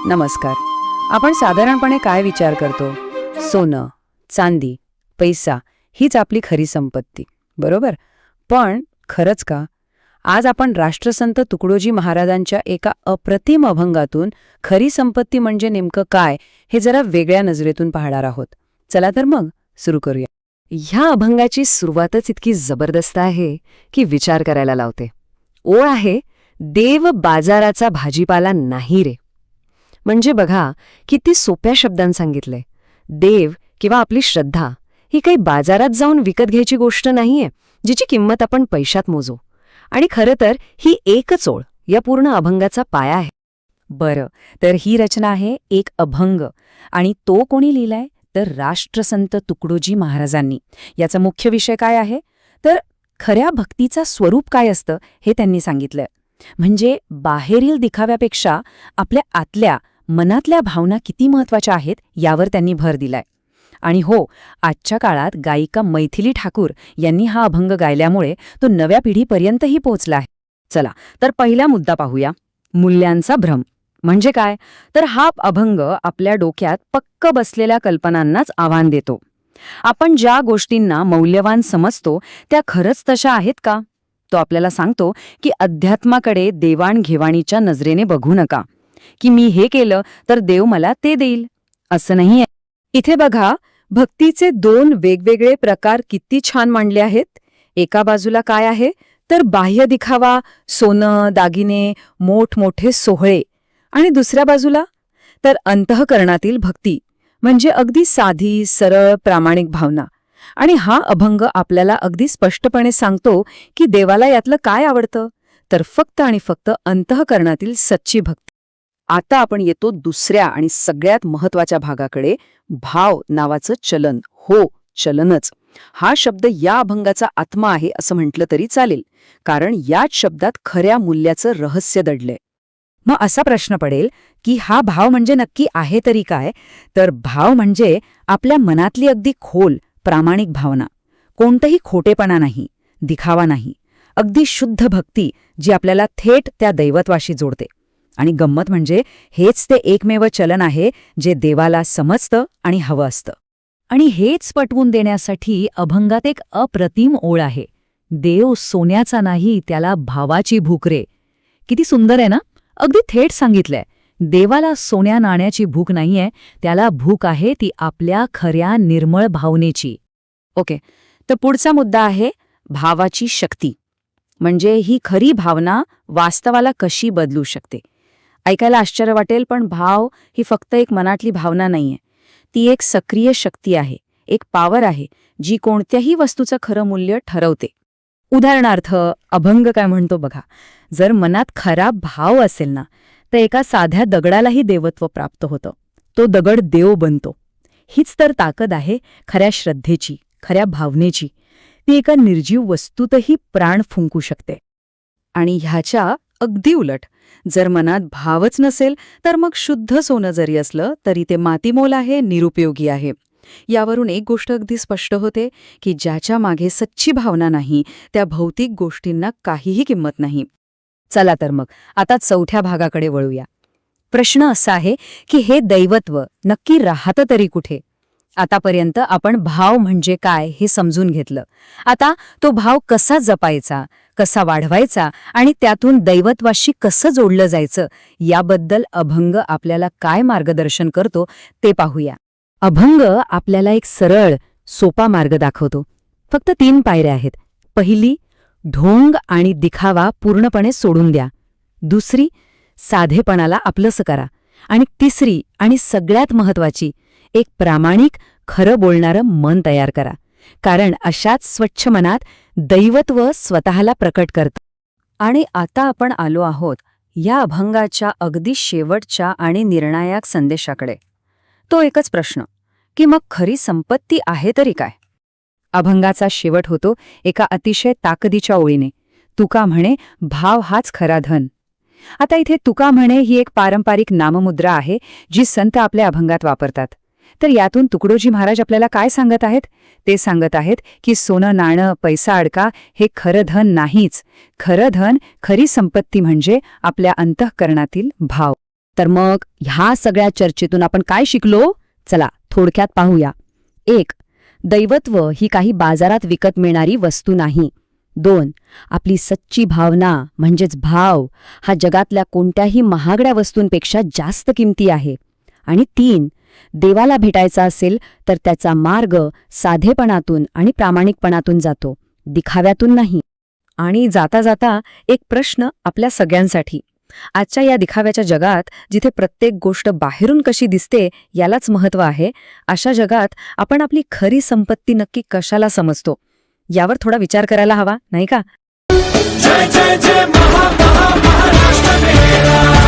नमस्कार. आपण साधारणपणे काय विचार करतो? सोनं, चांदी, पैसा हीच आपली खरी संपत्ती, बरोबर? पण खरंच का? आज आपण राष्ट्रसंत तुकडोजी महाराजांच्या एका अप्रतिम अभंगातून खरी संपत्ती म्हणजे नेमकं काय हे जरा वेगळ्या नजरेतून पाहणार आहोत. चला तर मग सुरू करूया. ह्या अभंगाची सुरुवातच इतकी जबरदस्त आहे की विचार करायला लावते. ओळ आहे, देव बाजाराचा भाजीपाला नाही रे. म्हणजे बघा किती सोप्या शब्दांत सांगितलंय. देव किंवा आपली श्रद्धा ही काही बाजारात जाऊन विकत घ्यायची गोष्ट नाहीये जिची किंमत आपण पैशात मोजू. आणि खरं तर ही एकच ओळ या पूर्ण अभंगाचा पाया आहे. बरं, तर ही रचना आहे एक अभंग, आणि तो कोणी लिहिलाय तर राष्ट्रसंत तुकडोजी महाराजांनी. याचा मुख्य विषय काय आहे तर खऱ्या भक्तीचा स्वरूप काय असतं हे त्यांनी सांगितलंय. म्हणजे बाहेरील दिखाव्यापेक्षा आपल्या आतल्या मनातल्या भावना किती महत्वाच्या आहेत यावर त्यांनी भर दिलाय. आणि हो, आजच्या काळात गायिका मैथिली ठाकूर यांनी हा अभंग गायल्यामुळे तो नव्या पिढीपर्यंतही पोहोचला आहे. चला तर पहिला मुद्दा पाहूया, मूल्यांचा भ्रम. म्हणजे काय तर हा अभंग आपल्या डोक्यात पक्क बसलेल्या कल्पनांनाच आव्हान देतो. आपण ज्या गोष्टींना मौल्यवान समजतो त्या खरंच तशा आहेत का? तो आपल्याला सांगतो की अध्यात्माकडे देवाणघेवाणीच्या नजरेने बघू नका, की मी हे केलं तर देव मला ते देईल, असं नाहीये. इथे बघा, भक्तीचे दोन वेगवेगळे प्रकार किती छान मांडले आहेत. एका बाजूला काय आहे तर बाह्य दिखावा, सोनं, दागिने, मोठमोठे सोहळे. आणि दुसऱ्या बाजूला तर अंतःकरणातील भक्ती, म्हणजे अगदी साधी, सरळ, प्रामाणिक भावना. आणि हा अभंग आपल्याला अगदी स्पष्टपणे सांगतो की देवाला यातलं काय आवडतं तर फक्त आणि फक्त अंतःकरणातील सच्ची भक्ती. आता आपण येतो दुसऱ्या आणि सगळ्यात महत्वाच्या भागाकडे, भाव नावाचं चलन. हो, चलनच. हा शब्द या अभंगाचा आत्मा आहे असं म्हटलं तरी चालेल, कारण याच शब्दात खऱ्या मूल्याचं रहस्य दडलंय. मग असा प्रश्न पडेल की हा भाव म्हणजे नक्की आहे तरी काय? तर भाव म्हणजे आपल्या मनातली अगदी खोल, प्रामाणिक भावना. कोणतंही खोटेपणा नाही, दिखावा नाही, अगदी शुद्ध भक्ती जी आपल्याला थेट त्या दैवत्वाशी जोडते. आणि गंमत म्हणजे हेच ते एकमेव चलन आहे जे देवाला समजतं आणि हवं असतं. आणि हेच पटवून देण्यासाठी अभंगात एक अप्रतिम ओळ आहे, देव सोन्याचा नाही त्याला भावाची भूक रे. किती सुंदर आहे ना? अगदी थेट सांगितलंय, देवाला सोन्या नाण्याची भूक नाहीये, त्याला भूक आहे ती आपल्या खऱ्या निर्मळ भावनेची. ओके, तर पुढचा मुद्दा आहे भावाची शक्ती. म्हणजे ही खरी भावना वास्तवाला कशी बदलू शकते. ऐकायला आश्चर्य वाटेल, पण भाव ही फक्त एक मनातली भावना नाहीये, ती एक सक्रिय शक्ती आहे, एक पॉवर आहे जी कोणत्याही वस्तूचं खरं मूल्य ठरवते. उदाहरणार्थ अभंग काय म्हणतो बघा, जर मनात खरा भाव असेल ना तर एका साध्या दगडालाही देवत्व प्राप्त होतं, तो दगड देव बनतो. हीच तर ताकद आहे खऱ्या श्रद्धेची, खऱ्या भावनेची. ती एका निर्जीव वस्तूतही प्राण फुंकू शकते. आणि ह्याच्या अगदी उलट, जर मनात भावच नसेल तर मग शुद्ध सोनं जरी असलं तरी ते मातीमोल आहे, निरुपयोगी आहे. यावरून एक गोष्ट अगदी स्पष्ट होते की ज्याच्या मागे सच्ची भावना नाही त्या भौतिक गोष्टींना काहीही किंमत नाही. चला तर मग आता चौथ्या भागाकडे वळूया. प्रश्न असा आहे की हे दैवत्व नक्की राहतं तरी कुठे? आतापर्यंत आपण भाव म्हणजे काय हे समजून घेतलं. आता तो भाव कसा जपायचा, कसा वाढवायचा आणि त्यातून दैवत्वाशी कसं जोडलं जायचं याबद्दल अभंग आपल्याला काय मार्गदर्शन करतो ते पाहूया. अभंग आपल्याला एक सरळ, सोपा मार्ग दाखवतो. फक्त 3 पायऱ्या आहेत. पहिली, ढोंग आणि दिखावा पूर्णपणे सोडून द्या. दुसरी, साधेपणाला आपलंसं करा. आणि तिसरी आणि सगळ्यात महत्वाची, एक प्रामाणिक, खरं बोलणारं मन तयार करा. कारण अशाच स्वच्छ मनात दैवत्व स्वतःला प्रकट करतं. आणि आता आपण आलो आहोत या अभंगाच्या अगदी शेवटच्या आणि निर्णायक संदेशाकडे. तो एकच प्रश्न की मग खरी संपत्ती आहे तरी काय? अभंगाचा शेवट होतो एका अतिशय ताकदीच्या ओळीने, तुका म्हणे भाव हाच खरा धन. आता इथे तुका म्हणे ही एक पारंपरिक नाममुद्रा आहे जी संत आपल्या अभंगात वापरतात. तर यातून तुकडोजी महाराज आपल्याला काय सांगत आहेत? ते सांगत आहेत की सोनं, नाणं, पैसा, अडका हे खरं धन नाहीच. खरं धन, खरी संपत्ती म्हणजे आपल्या अंतःकरणातील भाव. तर मग ह्या सगळ्या चर्चेतून आपण काय शिकलो? चला थोडक्यात पाहूया. 1. दैवत्व ही काही बाजारात विकत मिळणारी वस्तू नाही. 2. आपली सच्ची भावना म्हणजेच भाव हा जगातल्या कोणत्याही महागड्या वस्तूंपेक्षा जास्त किमती आहे. आणि 3. देवाला भेटायचा असेल तर त्याचा मार्ग साधेपणातून आणि प्रामाणिकपणातून जातो, दिखाव्यातून नाही. आणि जाता जाता एक प्रश्न आपल्या सगळ्यांसाठी. आजच्या या दिखाव्याच्या जगात जिथे प्रत्येक गोष्ट बाहेरून कशी दिसते यालाच महत्त्व आहे, अशा जगात आपण आपली खरी संपत्ती नक्की कशाला समजतो यावर थोडा विचार करायला हवा, नाही का? जय जय जय महाराष्ट्र मेरा.